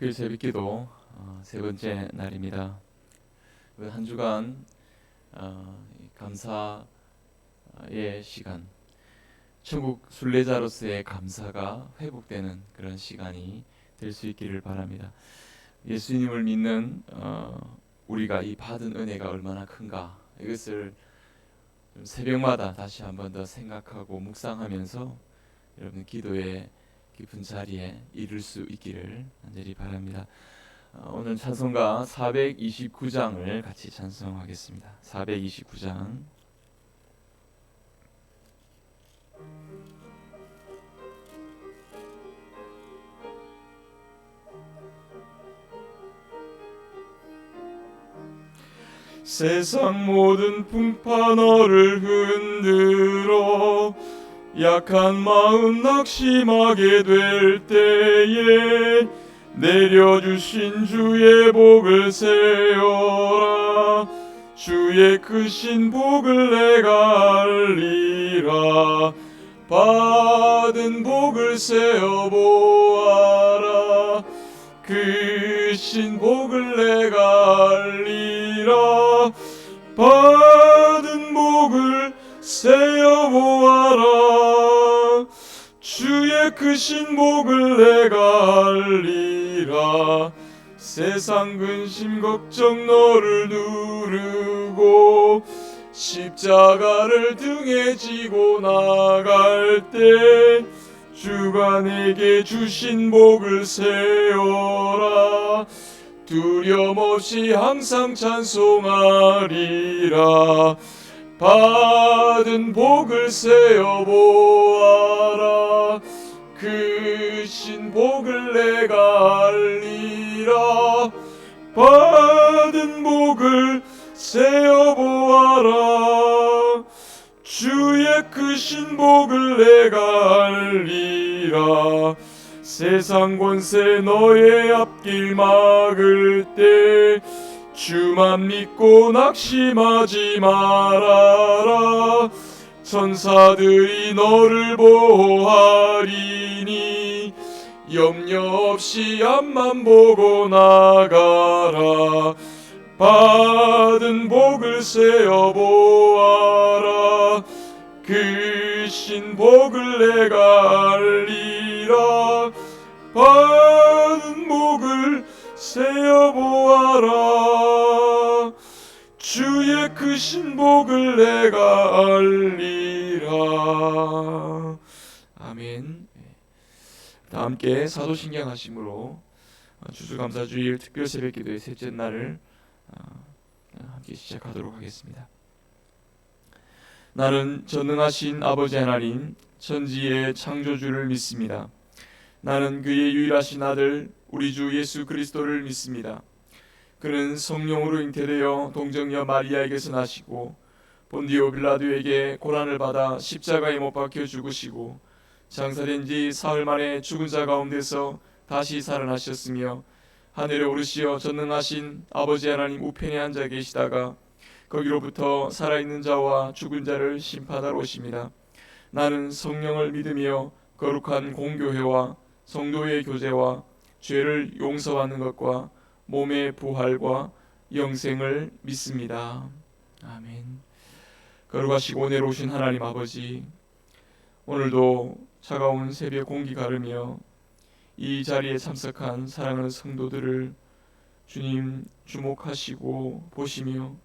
특별 새벽기도 세 번째 날입니다. 한 주간 이 감사의 시간, 천국 순례자로서의 감사가 회복되는 그런 시간이 될 수 있기를 바랍니다. 예수님을 믿는 우리가 이 받은 은혜가 얼마나 큰가, 이것을 새벽마다 다시 한 번 더 생각하고 묵상하면서 여러분 기도의 깊은 자리에 이룰 수 있기를 간절히 바랍니다. 오늘 찬송가 429장을 같이 찬송하겠습니다. 429장. 세상 모든 풍파 너를 흔들어 약한 마음 낙심하게 될 때에 내려주신 주의 복을 세어라. 주의 크신 복을 내가 알리라. 받은 복을 세어 보아라. 크신 복을 내가 알리라. 받은 복을 세어 보아라. 주의 크신 복을 내가 알리라. 세상 근심 걱정 너를 누르고 십자가를 등에 지고 나갈 때 주가 내게 주신 복을 세어라. 두려움 없이 항상 찬송하리라. 받은 복을 세어 보아라. 크신 복을 내가 알리라. 받은 복을 세어 보아라. 주의 크신 복을 내가 알리라. 세상 권세 너의 앞길 막을 때 주만 믿고 낙심하지 말아라. 천사들이 너를 보호하리니 염려 없이 앞만 보고 나가라. 받은 복을 세어 보아라. 크신 복을 내가 알리라. 받은 복을 세어 보아라. 주의 크신 복을 내가 알리라. 아멘. 다 함께 사도신경 하심으로 추수감사주일 특별 새벽기도의 셋째 날을 함께 시작하도록 하겠습니다. 나는 전능하신 아버지 하나님 천지의 창조주를 믿습니다. 나는 그의 유일하신 아들 우리 주 예수 그리스도를 믿습니다. 그는 성령으로 잉태되어 동정녀 마리아에게서 나시고 본디오 빌라도에게 고난을 받아 십자가에 못 박혀 죽으시고 장사된 지 사흘 만에 죽은 자 가운데서 다시 살아나셨으며 하늘에 오르시어 전능하신 아버지 하나님 우편에 앉아 계시다가 거기로부터 살아있는 자와 죽은 자를 심판하러 오십니다. 나는 성령을 믿으며 거룩한 공교회와 성도의 교제와 죄를 용서받는 것과 몸의 부활과 영생을 믿습니다. 아멘. 거룩하시고 내려오신 하나님 아버지, 오늘도 차가운 새벽 공기 가르며 이 자리에 참석한 사랑하는 성도들을 주님 주목하시고 보시며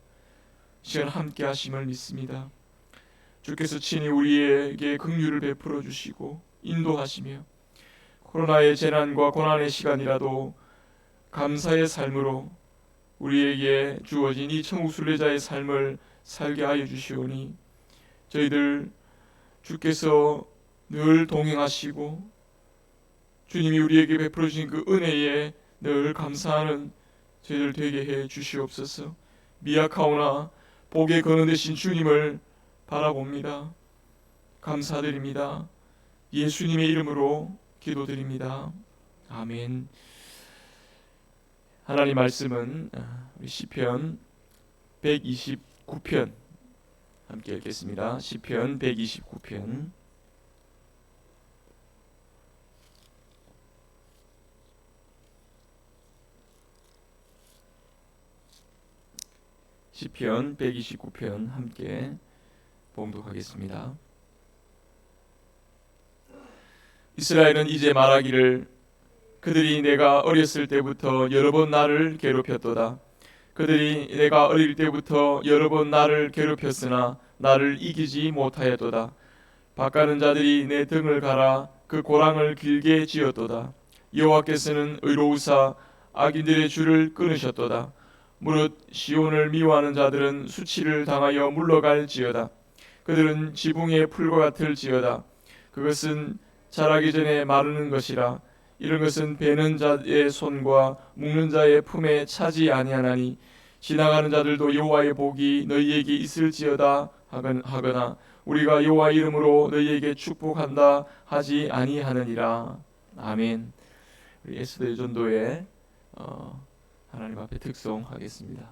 시간 함께 하심을 믿습니다. 주께서 친히 우리에게 긍휼을 베풀어 주시고 인도하시며 코로나의 재난과 고난의 시간이라도 감사의 삶으로 우리에게 주어진 이 천국 순례자의 삶을 살게 하여 주시오니 저희들 주께서 늘 동행하시고 주님이 우리에게 베풀어 주신 그 은혜에 늘 감사하는 저희들 되게 해 주시옵소서. 미약하오나 복에 거느되신 주님을 바라봅니다. 감사드립니다. 예수님의 이름으로 기도드립니다. 아멘. 하나님 말씀은 우리 시편 129편 함께 읽겠습니다. 시편 129편 시편 129편 함께 봉독하겠습니다. 이스라엘은 이제 말하기를 그들이 내가 어렸을 때부터 여러 번 나를 괴롭혔도다. 그들이 내가 어릴 때부터 여러 번 나를 괴롭혔으나 나를 이기지 못하였도다. 바까는 자들이 내 등을 갈아 그 고랑을 길게 지었도다. 여호와께서는 의로우사 악인들의 줄을 끊으셨도다. 무릇 시온을 미워하는 자들은 수치를 당하여 물러갈지어다. 그들은 지붕의 풀과 같을지어다. 그것은 자라기 전에 마르는 것이라. 이런 것은 베는 자의 손과 묶는 자의 품에 차지 아니하나니 지나가는 자들도 여호와의 복이 너희에게 있을지어다 하거나 우리가 여호와 이름으로 너희에게 축복한다 하지 아니하느니라. 아멘. 우리 에스더 여전도의 하나님 앞에 특송하겠습니다.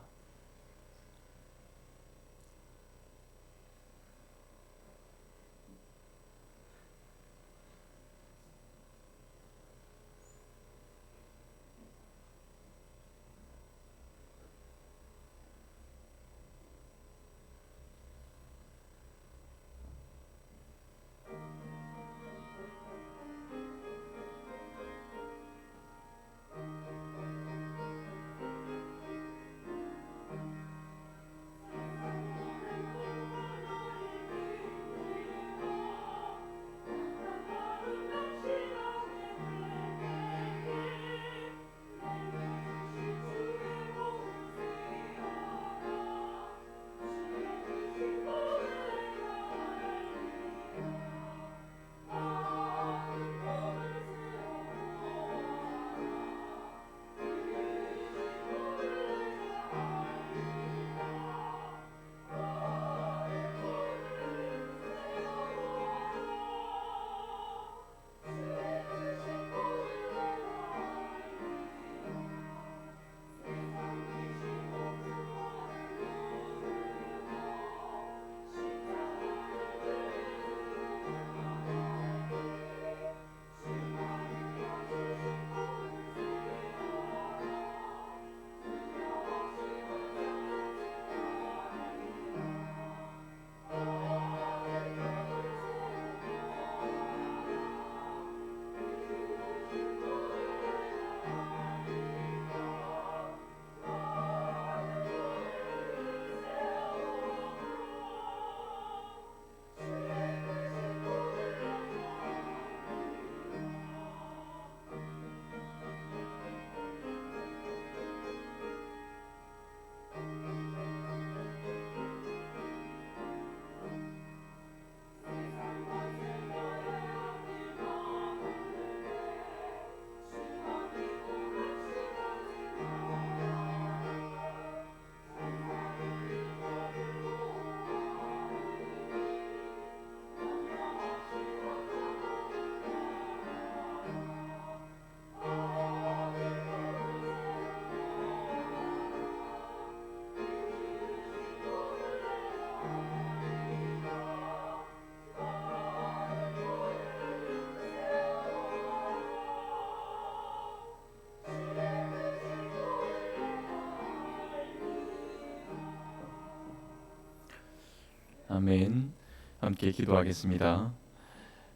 아멘. 함께 기도하겠습니다.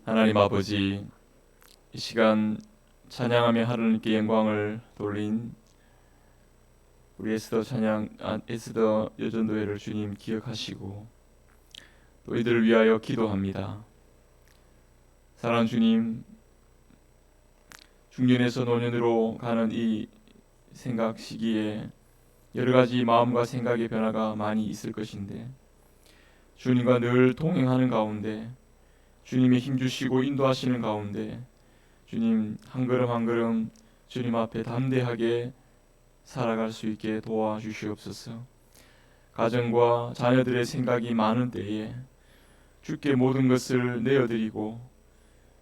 하나님 아버지, 이 시간 찬양하며 하나님께 영광을 돌린 우리 에스더 여전도회를 주님 기억하시고 또 이들을 위하여 기도합니다. 사랑하는 주님, 중년에서 노년으로 가는 이 생각 시기에 여러 가지 마음과 생각의 변화가 많이 있을 것인데 주님과 늘 동행하는 가운데 주님의 힘 주시고 인도하시는 가운데 주님 한 걸음 한 걸음 주님 앞에 담대하게 살아갈 수 있게 도와주시옵소서. 가정과 자녀들의 생각이 많은 때에 주께 모든 것을 내어드리고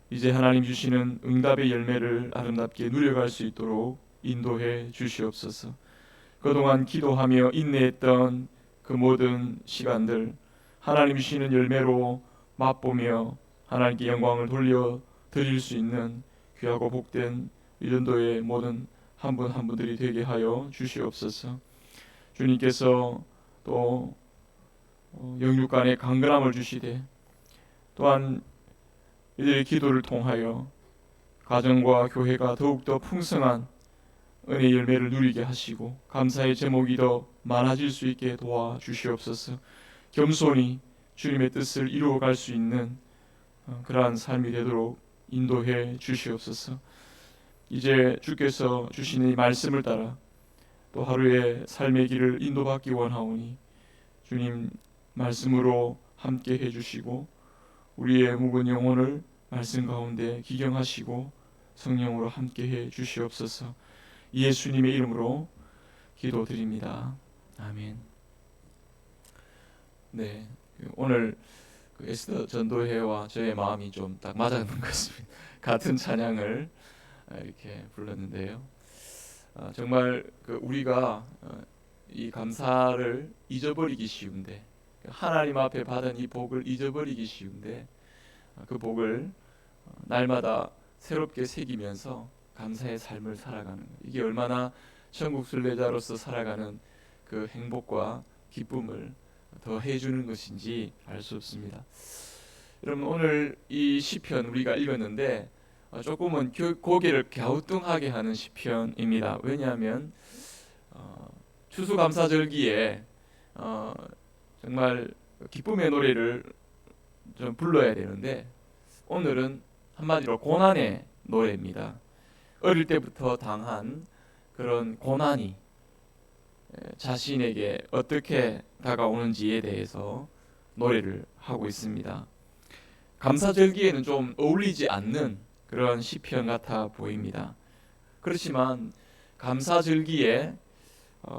이제 하나님 주시는 응답의 열매를 아름답게 누려갈 수 있도록 인도해 주시옵소서. 그동안 기도하며 인내했던 그 모든 시간들 하나님 주시는 열매로 맛보며 하나님께 영광을 돌려 드릴 수 있는 귀하고 복된 유전도의 모든 한 분 한 분들이 되게 하여 주시옵소서. 주님께서 또 영육 간의 강건함을 주시되 또한 이들의 기도를 통하여 가정과 교회가 더욱더 풍성한 은혜의 열매를 누리게 하시고 감사의 제목이 더 많아질 수 있게 도와주시옵소서. 겸손히 주님의 뜻을 이루어갈 수 있는 그러한 삶이 되도록 인도해 주시옵소서. 이제 주께서 주시는 이 말씀을 따라 또 하루의 삶의 길을 인도받기 원하오니 주님 말씀으로 함께 해주시고 우리의 묵은 영혼을 말씀 가운데 기경하시고 성령으로 함께 해 주시옵소서. 예수님의 이름으로 기도드립니다. 아멘. 네, 오늘 에스더 전도회와 저의 마음이 좀 딱 맞았는 것 같습니다. 같은 찬양을 이렇게 불렀는데요. 정말 우리가 이 감사를 잊어버리기 쉬운데, 하나님 앞에 받은 이 복을 잊어버리기 쉬운데, 그 복을 날마다 새롭게 새기면서 감사의 삶을 살아가는 것, 이게 얼마나 천국 순례자로서 살아가는 그 행복과 기쁨을 더 해주는 것인지 알 수 없습니다. 여러분, 오늘 이 시편 우리가 읽었는데 조금은 고개를 갸우뚱하게 하는 시편입니다. 왜냐하면 추수감사절기에 정말 기쁨의 노래를 좀 불러야 되는데 오늘은 한마디로 고난의 노래입니다. 어릴 때부터 당한 그런 고난이 자신에게 어떻게 다가오는지에 대해서 노래를 하고 있습니다. 감사절기에는 좀 어울리지 않는 그런 시편 같아 보입니다. 그렇지만 감사절기에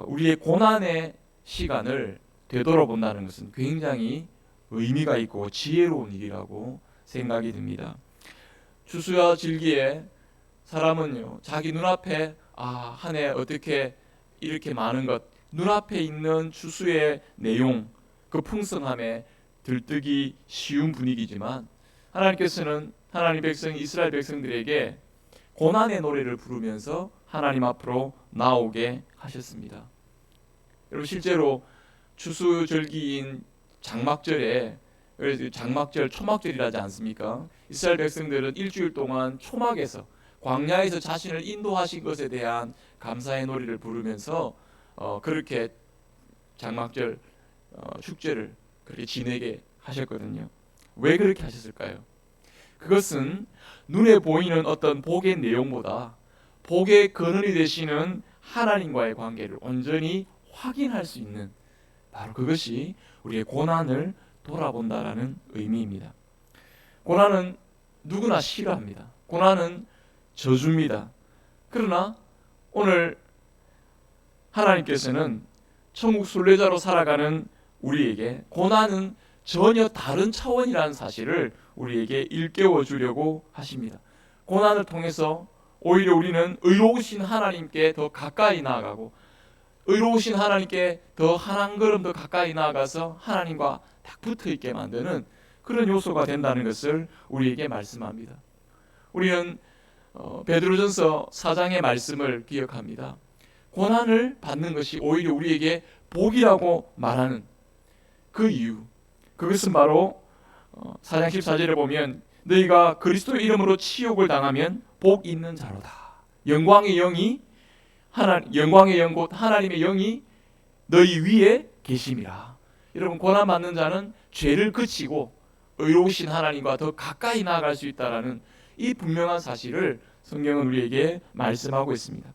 우리의 고난의 시간을 되돌아본다는 것은 굉장히 의미가 있고 지혜로운 일이라고 생각이 듭니다. 추수와 절기에 사람은요, 자기 눈앞에 한 해 어떻게 이렇게 많은 것, 눈앞에 있는 추수의 내용, 그 풍성함에 들뜨기 쉬운 분위기지만 하나님께서는 하나님 백성 이스라엘 백성들에게 고난의 노래를 부르면서 하나님 앞으로 나오게 하셨습니다. 여러분, 실제로 추수절기인 장막절에, 장막절 초막절이라지 않습니까? 이스라엘 백성들은 일주일 동안 초막에서 광야에서 자신을 인도하신 것에 대한 감사의 노래를 부르면서 그렇게 장막절 축제를 그렇게 지내게 하셨거든요. 왜 그렇게 하셨을까요? 그것은 눈에 보이는 어떤 복의 내용보다 복의 근원이 되시는 하나님과의 관계를 온전히 확인할 수 있는, 바로 그것이 우리의 고난을 돌아본다라는 의미입니다. 고난은 누구나 싫어합니다. 고난은 저주입니다. 그러나 오늘 하나님께서는 천국 순례자로 살아가는 우리에게 고난은 전혀 다른 차원이라는 사실을 우리에게 일깨워 주려고 하십니다. 고난을 통해서 오히려 우리는 의로우신 하나님께 더 가까이 나아가고, 의로우신 하나님께 더 한 걸음 더 가까이 나아가서 하나님과 딱 붙어있게 만드는 그런 요소가 된다는 것을 우리에게 말씀합니다. 우리는 베드로전서 4장의 말씀을 기억합니다. 고난을 받는 것이 오히려 우리에게 복이라고 말하는 그 이유, 그것은 바로 4장 14절에 보면 너희가 그리스도의 이름으로 치욕을 당하면 복 있는 자로다. 영광의 영이 영광의 영 곧 하나님의 영이 너희 위에 계심이라. 여러분, 고난 받는 자는 죄를 그치고 의로우신 하나님과 더 가까이 나아갈 수 있다라는 이 분명한 사실을 성경은 우리에게 말씀하고 있습니다.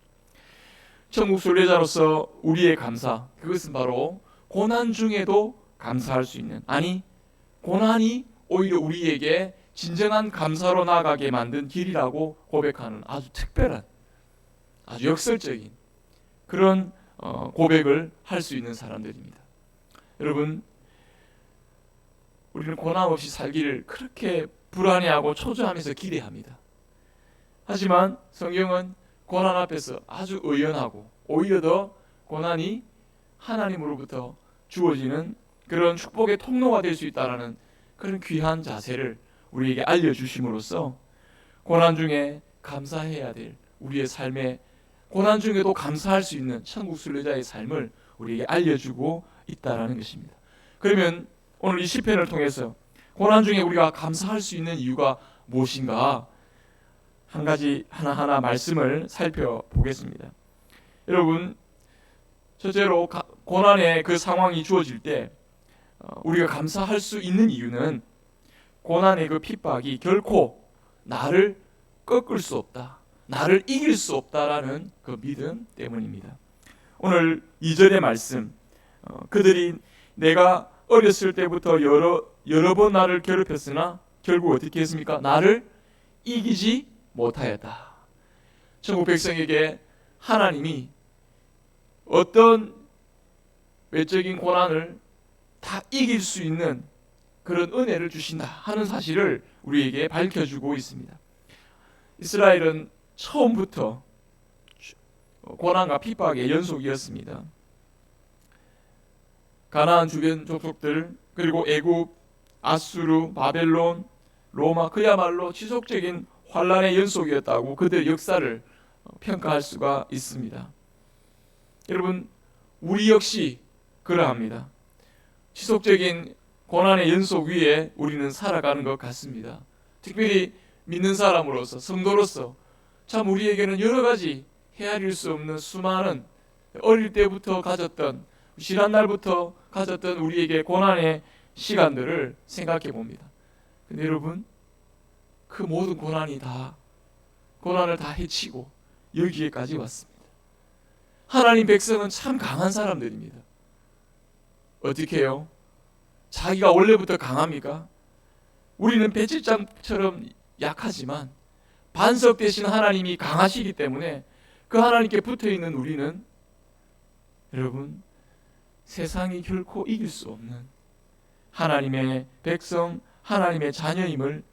천국 순례자로서 우리의 감사, 그것은 바로 고난 중에도 감사할 수 있는, 아니 고난이 오히려 우리에게 진정한 감사로 나아가게 만든 길이라고 고백하는 아주 특별한, 아주 역설적인 그런 고백을 할 수 있는 사람들입니다. 여러분, 우리는 고난 없이 살기를 그렇게 불안해하고 초조하면서 기대합니다. 하지만 성경은 고난 앞에서 아주 의연하고 오히려 더 고난이 하나님으로부터 주어지는 그런 축복의 통로가 될 수 있다는 그런 귀한 자세를 우리에게 알려주심으로써 고난 중에 감사해야 될 우리의 삶에, 고난 중에도 감사할 수 있는 천국 순례자의 삶을 우리에게 알려주고 있다라는 것입니다. 그러면 오늘 이 시편을 통해서 고난 중에 우리가 감사할 수 있는 이유가 무엇인가 한 가지 하나하나 말씀을 살펴보겠습니다. 여러분, 첫째로 고난의 그 상황이 주어질 때 우리가 감사할 수 있는 이유는 고난의 그 핍박이 결코 나를 꺾을 수 없다, 나를 이길 수 없다라는 그 믿음 때문입니다. 오늘 2절의 말씀, 그들이 내가 어렸을 때부터 여러 번 나를 괴롭혔으나 결국 어떻게 했습니까? 나를 이기지 못하였다. 천국 백성에게 하나님이 어떤 외적인 고난을 다 이길 수 있는 그런 은혜를 주신다 하는 사실을 우리에게 밝혀주고 있습니다. 이스라엘은 처음부터 고난과 핍박의 연속이었습니다. 가나안 주변 족속들, 그리고 애굽, 아수르, 바벨론, 로마, 그야말로 지속적인 환란의 연속이었다고 그들의 역사를 평가할 수가 있습니다. 여러분, 우리 역시 그러합니다. 지속적인 고난의 연속 위에 우리는 살아가는 것 같습니다. 특별히 믿는 사람으로서, 성도로서 참 우리에게는 여러 가지 헤아릴 수 없는 수많은 어릴 때부터 가졌던, 지난날부터 가졌던 우리에게 고난의 시간들을 생각해 봅니다. 근데 여러분, 그 모든 고난을 다 헤치고 여기에까지 왔습니다. 하나님 백성은 참 강한 사람들입니다. 어떻게 해요? 자기가 원래부터 강합니까? 우리는 배칠장처럼 약하지만 반석 대신 하나님이 강하시기 때문에 그 하나님께 붙어있는 우리는 여러분, 세상이 결코 이길 수 없는 하나님의 백성, 하나님의 자녀임을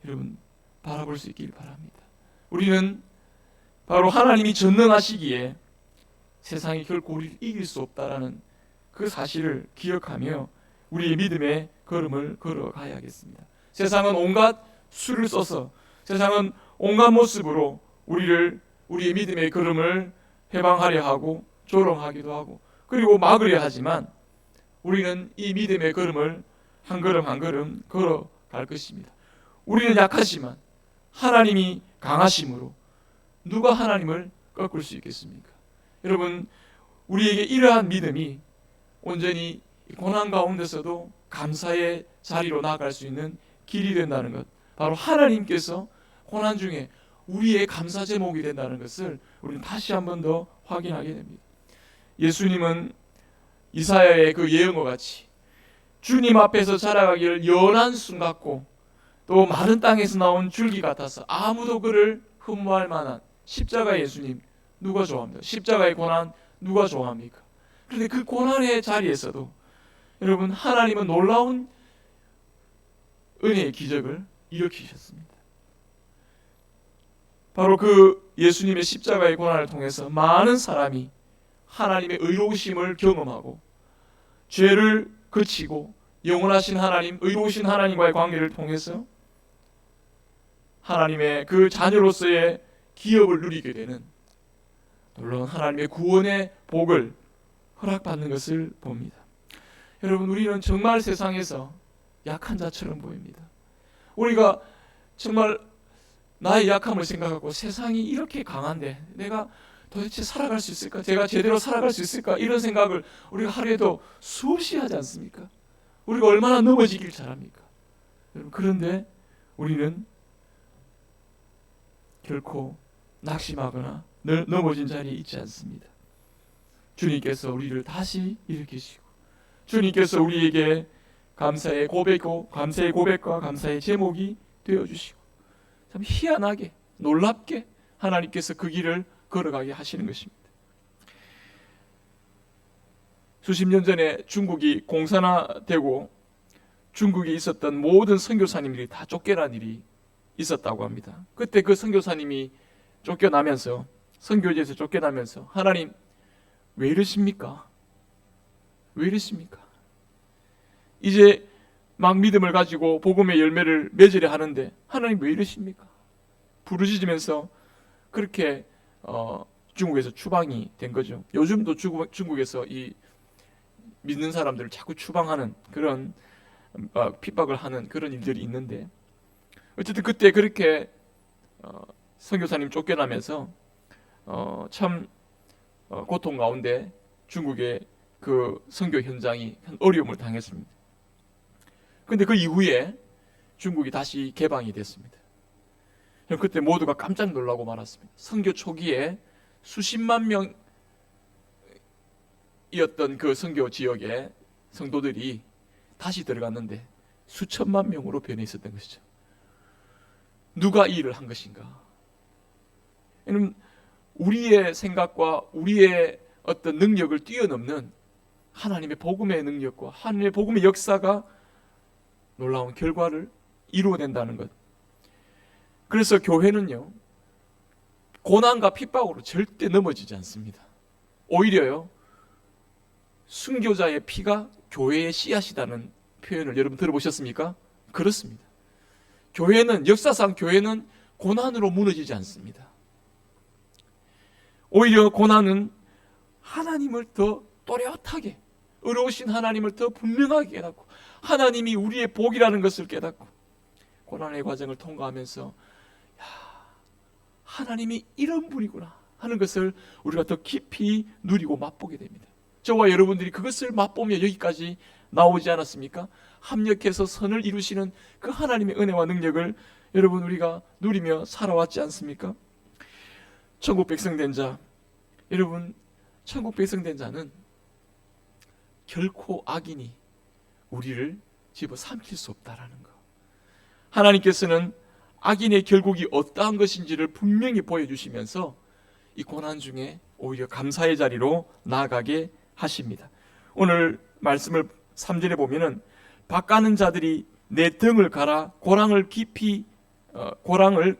여러분 바라볼 수 있길 바랍니다. 우리는 바로 하나님이 전능하시기에 세상이 결코 우리를 이길 수 없다라는 그 사실을 기억하며 우리의 믿음의 걸음을 걸어가야겠습니다. 세상은 온갖 수를 써서, 세상은 온갖 모습으로 우리의 믿음의 걸음을 해방하려 하고 조롱하기도 하고 그리고 막으려 하지만 우리는 이 믿음의 걸음을 한 걸음 한 걸음 걸어갈 것입니다. 우리는 약하지만 하나님이 강하심으로 누가 하나님을 꺾을 수 있겠습니까? 여러분, 우리에게 이러한 믿음이 온전히 고난 가운데서도 감사의 자리로 나아갈 수 있는 길이 된다는 것, 바로 하나님께서 고난 중에 우리의 감사 제목이 된다는 것을 우리는 다시 한 번 더 확인하게 됩니다. 예수님은 이사야의 그 예언과 같이 주님 앞에서 자라가기를 연한 순 같고 또 마른 땅에서 나온 줄기 같아서 아무도 그를 흠모할 만한 십자가의 예수님 누가 좋아합니까? 십자가의 고난 누가 좋아합니까? 그런데 그 고난의 자리에서도 여러분, 하나님은 놀라운 은혜의 기적을 일으키셨습니다. 바로 그 예수님의 십자가의 고난을 통해서 많은 사람이 하나님의 의로우심을 경험하고 죄를 그치고 영원하신 하나님, 의로우신 하나님과의 관계를 통해서 하나님의 그 자녀로서의 기업을 누리게 되는 놀라운 하나님의 구원의 복을 허락받는 것을 봅니다. 여러분, 우리는 정말 세상에서 약한 자처럼 보입니다. 우리가 정말 나의 약함을 생각하고 세상이 이렇게 강한데 내가 도대체 살아갈 수 있을까? 제가 제대로 살아갈 수 있을까? 이런 생각을 우리가 하루에도 수없이 하지 않습니까? 우리가 얼마나 넘어지길 잘합니까? 여러분, 그런데 우리는 결코 낙심하거나 넘어진 자리에 있지 않습니다. 주님께서 우리를 다시 일으키시고 주님께서 우리에게 감사의 고백과 감사의 제목이 되어주시고 참 희한하게 놀랍게 하나님께서 그 길을 걸어가게 하시는 것입니다. 수십 년 전에 중국이 공산화되고 중국에 있었던 모든 선교사님들이 다 쫓겨난 일이 있었다고 합니다. 그때 그 선교사님이 쫓겨나면서, 선교지에서 쫓겨나면서 하나님 왜 이러십니까? 왜 이러십니까? 이제 막 믿음을 가지고 복음의 열매를 맺으려 하는데 하나님 왜 이러십니까? 부르짖으면서 그렇게 중국에서 추방이 된 거죠. 요즘도 중국에서 이 믿는 사람들을 자꾸 추방하는 그런 핍박을 하는 그런 일들이 있는데, 어쨌든 그때 그렇게 선교사님 쫓겨나면서 참 고통 가운데 중국의 그 선교 현장이 어려움을 당했습니다. 그런데 그 이후에 중국이 다시 개방이 됐습니다. 그때 모두가 깜짝 놀라고 말았습니다. 선교 초기에 수십만 명이었던 그 선교 지역에 성도들이 다시 들어갔는데 수천만 명으로 변해 있었던 것이죠. 누가 이 일을 한 것인가? 우리의 생각과 우리의 어떤 능력을 뛰어넘는 하나님의 복음의 능력과 하나님의 복음의 역사가 놀라운 결과를 이루어낸다는 것. 그래서 교회는요, 고난과 핍박으로 절대 넘어지지 않습니다. 오히려요, 순교자의 피가 교회의 씨앗이라는 표현을 여러분 들어보셨습니까? 그렇습니다. 교회는, 역사상 교회는 고난으로 무너지지 않습니다. 오히려 고난은 하나님을 더 또렷하게, 의로우신 하나님을 더 분명하게 깨닫고, 하나님이 우리의 복이라는 것을 깨닫고, 고난의 과정을 통과하면서 하나님이 이런 분이구나 하는 것을 우리가 더 깊이 누리고 맛보게 됩니다. 저와 여러분들이 그것을 맛보며 여기까지 나오지 않았습니까? 합력해서 선을 이루시는 그 하나님의 은혜와 능력을 여러분 우리가 누리며 살아왔지 않습니까? 천국 백성 된 자, 여러분, 천국 백성 된 자는 결코 악인이 우리를 집어삼킬 수 없다라는 것. 하나님께서는 악인의 결국이 어떠한 것인지를 분명히 보여주시면서 이 고난 중에 오히려 감사의 자리로 나아가게 하십니다. 오늘 말씀을 3절에 보면은 밭가는 자들이 내 등을 갈아 고랑을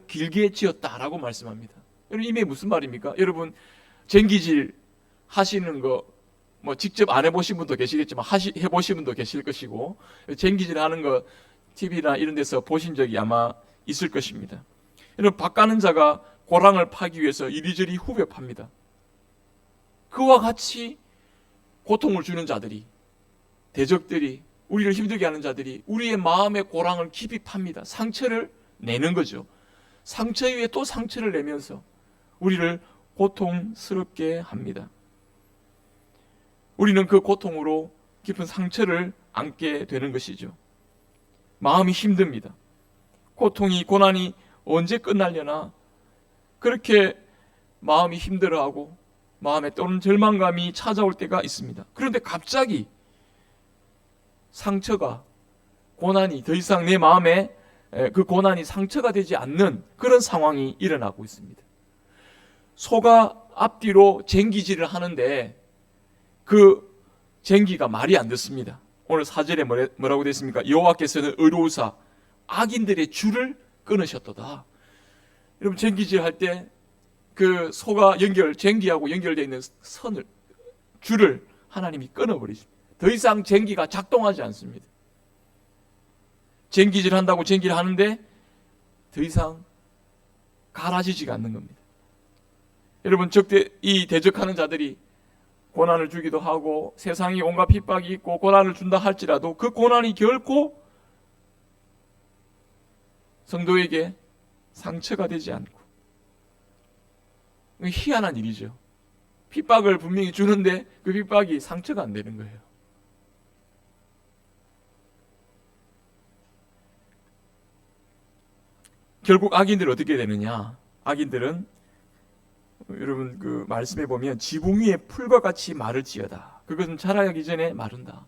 길게 지었다라고 말씀합니다. 여러분, 이게 무슨 말입니까? 여러분, 쟁기질 하시는 거 뭐 직접 안 해보신 분도 계시겠지만 해보신 분도 계실 것이고, 쟁기질 하는 거 TV나 이런 데서 보신 적이 아마 있을 것입니다. 여러분, 밭가는 자가 고랑을 파기 위해서 이리저리 후벼 팝니다. 그와 같이 고통을 주는 자들이, 대적들이, 우리를 힘들게 하는 자들이 우리의 마음의 고랑을 깊이 팝니다. 상처를 내는 거죠. 상처 위에 또 상처를 내면서 우리를 고통스럽게 합니다. 우리는 그 고통으로 깊은 상처를 안게 되는 것이죠. 마음이 힘듭니다. 고통이, 고난이 언제 끝나려나 그렇게 마음이 힘들어하고 마음에 또는 절망감이 찾아올 때가 있습니다. 그런데 갑자기 상처가, 고난이 더 이상 내 마음에 그 고난이 상처가 되지 않는 그런 상황이 일어나고 있습니다. 소가 앞뒤로 쟁기질을 하는데 그 쟁기가 말이 안 듣습니다. 오늘 4절에 뭐라고 되어 있습니까? 여호와께서는 의로우사 악인들의 줄을 끊으셨도다. 여러분, 쟁기질 할 때 그 소가 쟁기하고 연결되어 있는 줄을 하나님이 끊어버리십니다. 더 이상 쟁기가 작동하지 않습니다. 쟁기질 한다고 쟁기를 하는데 더 이상 갈아지지가 않는 겁니다. 여러분, 이 대적하는 자들이 고난을 주기도 하고 세상이 온갖 핍박이 있고 고난을 준다 할지라도 그 고난이 결코 성도에게 상처가 되지 않고, 희한한 일이죠. 핍박을 분명히 주는데 그 핍박이 상처가 안 되는 거예요. 결국 악인들은 어떻게 되느냐? 악인들은 여러분 그 말씀에 보면 지붕 위에 풀과 같이 마를지어다. 그것은 자라기 전에 마른다.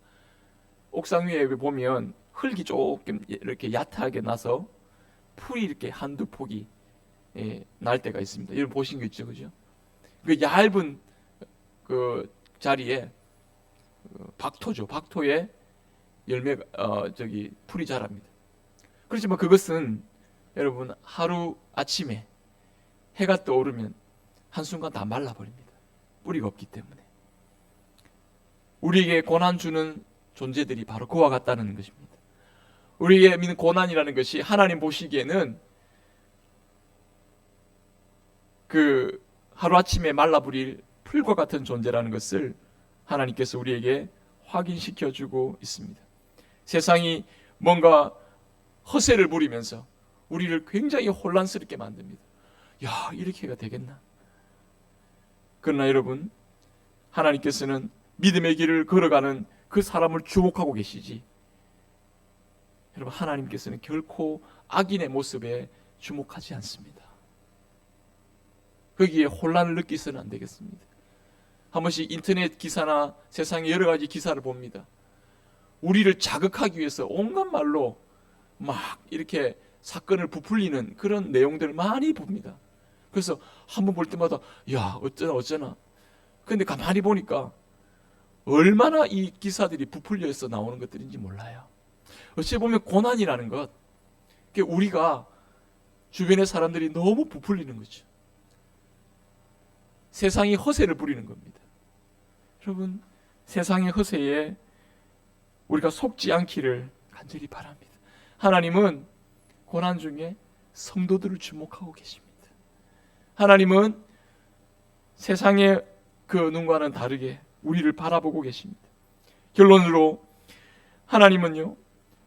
옥상 위에 보면 흙이 조금 이렇게 얕하게 나서 풀이 이렇게 한두 폭이 날 때가 있습니다. 여러분 보신 거 있죠, 그죠? 그 얇은 그 자리에 박토죠. 박토에 풀이 자랍니다. 그렇지만 그것은 여러분 하루 아침에 해가 떠오르면 한순간 다 말라버립니다. 뿌리가 없기 때문에. 우리에게 고난 주는 존재들이 바로 그와 같다는 것입니다. 우리에게 믿는 고난이라는 것이 하나님 보시기에는 그 하루아침에 말라버릴 풀과 같은 존재라는 것을 하나님께서 우리에게 확인시켜주고 있습니다. 세상이 뭔가 허세를 부리면서 우리를 굉장히 혼란스럽게 만듭니다. 야, 이렇게가 되겠나? 그러나 여러분, 하나님께서는 믿음의 길을 걸어가는 그 사람을 주목하고 계시지, 여러분, 하나님께서는 결코 악인의 모습에 주목하지 않습니다. 거기에 혼란을 느끼서는 안 되겠습니다. 한 번씩 인터넷 기사나 세상의 여러 가지 기사를 봅니다. 우리를 자극하기 위해서 온갖 말로 막 이렇게 사건을 부풀리는 그런 내용들을 많이 봅니다. 그래서 한번 볼 때마다 야, 어쩌나 근데 가만히 보니까 얼마나 이 기사들이 부풀려서 나오는 것들인지 몰라요. 어찌 보면 고난이라는 것, 우리가 주변의 사람들이 너무 부풀리는 거죠. 세상이 허세를 부리는 겁니다. 여러분, 세상의 허세에 우리가 속지 않기를 간절히 바랍니다. 하나님은 고난 중에 성도들을 주목하고 계십니다. 하나님은 세상의 그 눈과는 다르게 우리를 바라보고 계십니다. 결론으로 하나님은요,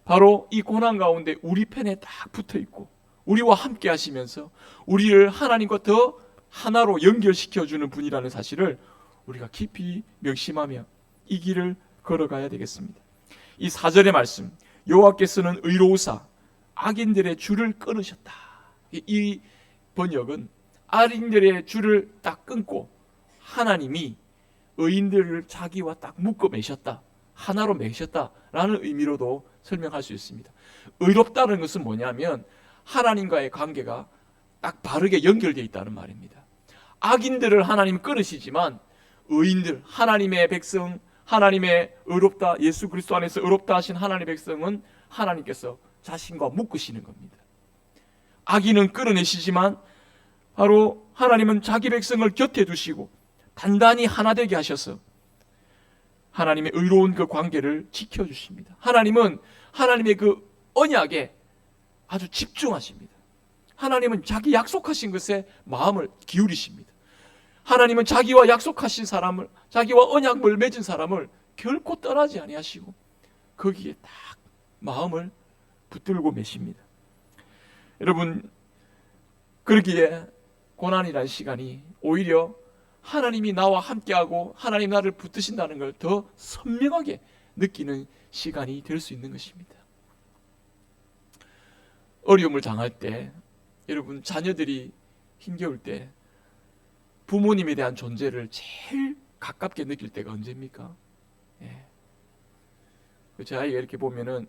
바로 이 고난 가운데 우리 편에 딱 붙어 있고 우리와 함께 하시면서 우리를 하나님과 더 하나로 연결시켜주는 분이라는 사실을 우리가 깊이 명심하며 이 길을 걸어가야 되겠습니다. 이 4절의 말씀, 여호와께서는 의로우사 악인들의 줄을 끊으셨다. 이 번역은 악인들의 줄을 딱 끊고 하나님이 의인들을 자기와 딱 묶어 매셨다, 하나로 매셨다라는 의미로도 설명할 수 있습니다. 의롭다는 것은 뭐냐면 하나님과의 관계가 딱 바르게 연결되어 있다는 말입니다. 악인들을 하나님 끊으시지만 의인들, 하나님의 백성, 하나님의 의롭다, 예수 그리스도 안에서 의롭다 하신 하나님의 백성은 하나님께서 자신과 묶으시는 겁니다. 악인은 끌어내시지만 바로 하나님은 자기 백성을 곁에 두시고 단단히 하나 되게 하셔서 하나님의 의로운 그 관계를 지켜주십니다. 하나님은 하나님의 그 언약에 아주 집중하십니다. 하나님은 자기 약속하신 것에 마음을 기울이십니다. 하나님은 자기와 약속하신 사람을, 자기와 언약을 맺은 사람을 결코 떠나지 아니하시고 거기에 딱 마음을 붙들고 매십니다. 여러분, 그러기에 고난이라는 시간이 오히려 하나님이 나와 함께하고 하나님 나를 붙드신다는 걸 더 선명하게 느끼는 시간이 될 수 있는 것입니다. 어려움을 당할 때, 여러분, 자녀들이 힘겨울 때 부모님에 대한 존재를 제일 가깝게 느낄 때가 언제입니까? 예. 제 아이가 이렇게 보면은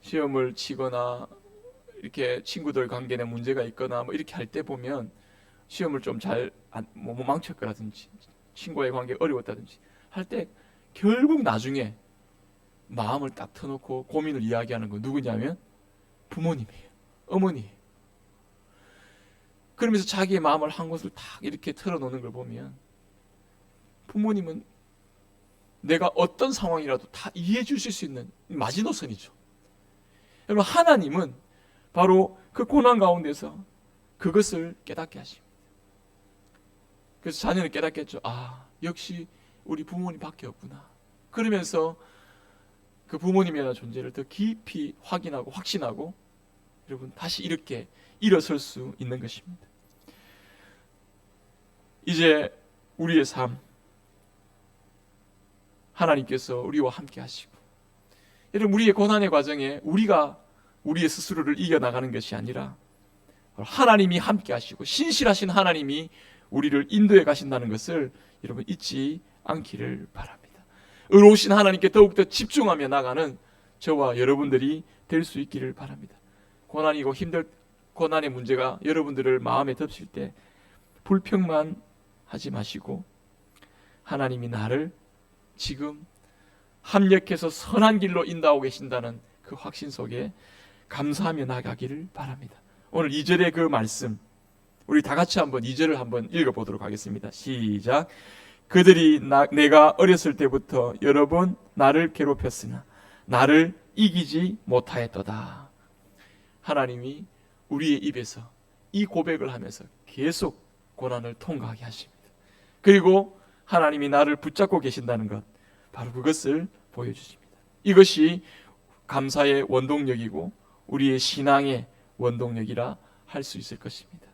시험을 치거나 이렇게 친구들 관계에 문제가 있거나 뭐 이렇게 할 때 보면 시험을 좀 잘 못 망쳤거라든지 친구와의 관계가 어려웠다든지 할 때 결국 나중에 마음을 딱 터놓고 고민을 이야기하는 건 누구냐면 부모님이에요. 어머니예요. 그러면서 자기의 마음을 한 곳을 딱 이렇게 털어놓는 걸 보면 부모님은 내가 어떤 상황이라도 다 이해해 주실 수 있는 마지노선이죠. 여러분, 하나님은 바로 그 고난 가운데서 그것을 깨닫게 하십니다. 그래서 자녀는 깨닫겠죠. 아, 역시 우리 부모님밖에 없구나. 그러면서 그 부모님에 대한 존재를 더 깊이 확인하고 확신하고 여러분 다시 이렇게 일어설 수 있는 것입니다. 이제 우리의 삶, 하나님께서 우리와 함께 하시고, 여러분, 우리의 고난의 과정에 우리가 우리의 스스로를 이겨나가는 것이 아니라 하나님이 함께 하시고 신실하신 하나님이 우리를 인도해 가신다는 것을 여러분 잊지 않기를 바랍니다. 의로우신 하나님께 더욱더 집중하며 나가는 저와 여러분들이 될 수 있기를 바랍니다. 고난이고 고난의 문제가 여러분들을 마음에 덮칠 때 불평만 하지 마시고 하나님이 나를 지금 합력해서 선한 길로 인도하고 계신다는 그 확신 속에 감사하며 나가기를 바랍니다. 오늘 2절의 그 말씀, 우리 다 같이 한번 2절을 한번 읽어보도록 하겠습니다. 시작. 그들이 내가 어렸을 때부터 여러 번 나를 괴롭혔으나 나를 이기지 못하였도다. 하나님이 우리의 입에서 이 고백을 하면서 계속 고난을 통과하게 하십니다. 그리고 하나님이 나를 붙잡고 계신다는 것, 바로 그것을 보여주십니다. 이것이 감사의 원동력이고 우리의 신앙의 원동력이라 할 수 있을 것입니다.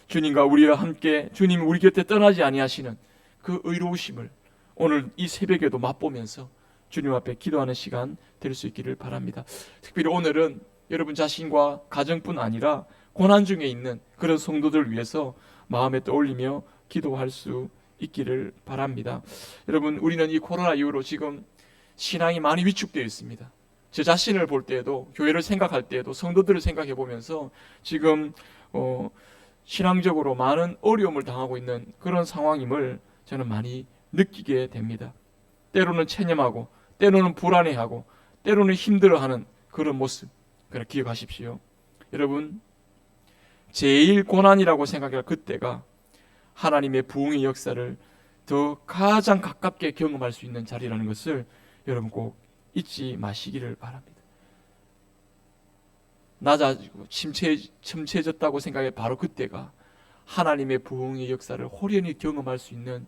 주님과 우리와 함께 주님이 우리 곁에 떠나지 아니하시는 그 의로우심을 오늘 이 새벽에도 맛보면서 주님 앞에 기도하는 시간 될 수 있기를 바랍니다. 특별히 오늘은 여러분 자신과 가정뿐 아니라 고난 중에 있는 그런 성도들을 위해서 마음에 떠올리며 기도할 수 있기를 바랍니다. 여러분, 우리는 이 코로나 이후로 지금 신앙이 많이 위축되어 있습니다. 제 자신을 볼 때에도, 교회를 생각할 때에도, 성도들을 생각해 보면서 지금 신앙적으로 많은 어려움을 당하고 있는 그런 상황임을 저는 많이 느끼게 됩니다. 때로는 체념하고, 때로는 불안해하고, 때로는 힘들어하는 그런 모습. 그래, 기억하십시오. 여러분, 제일 고난이라고 생각할 그때가 하나님의 부흥의 역사를 더 가장 가깝게 경험할 수 있는 자리라는 것을 여러분 꼭 잊지 마시기를 바랍니다. 낮아지고 침체해졌다고 생각해 바로 그때가 하나님의 부흥의 역사를 호련히 경험할 수 있는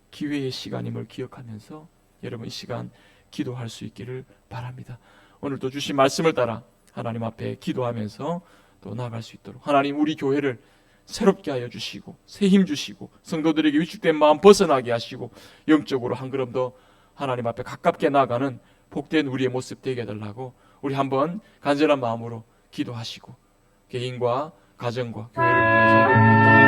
기회의 시간임을 기억하면서 여러분 이 시간 기도할 수 있기를 바랍니다. 오늘도 주신 말씀을 따라 하나님 앞에 기도하면서 또 나아갈 수 있도록 하나님 우리 교회를 새롭게 하여 주시고 새 힘 주시고 성도들에게 위축된 마음 벗어나게 하시고 영적으로 한 걸음 더 하나님 앞에 가깝게 나아가는 복된 우리의 모습 되게 해달라고 우리 한번 간절한 마음으로 기도하시고 개인과 가정과 교회를 위해 성도를 위해